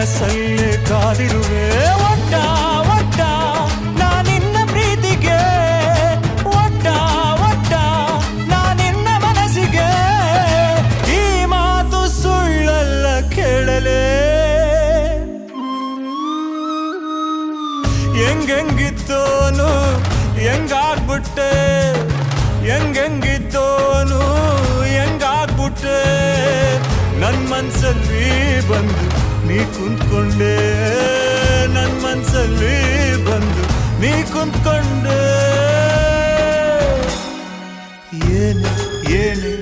ಮನಸ್ಸಲ್ಲೇ ಕಾದಿರುವೆ ಒಟ್ಟ ಒಟ್ಟ ನಾನಿನ್ನ ಪ್ರೀತಿಗೆ ಒಟ್ಟ ಒಟ್ಟ ನಾನಿನ್ನ ಮನಸ್ಸಿಗೆ ಈ ಮಾತು ಸುಳ್ಳಲ್ಲ ಕೇಳಲೇ ಹೆಂಗಿದ್ದೋನು ಹೆಂಗಾಗ್ಬಿಟ್ಟೆ ಹೆಂಗಿದ್ದೋನು ಹೆಂಗಾಗ್ಬಿಟ್ಟೆ ನನ್ ಮನ್ಸಲ್ಲಿ ಬಂದು ನೀ ಕುಂತ್ಕೊಂಡೆ ನನ್ ಮನ್ಸಲ್ಲಿ ಬಂದು ನೀ ಕುಂತ್ಕೊಂಡೆ ಏನೇ ಏನೇ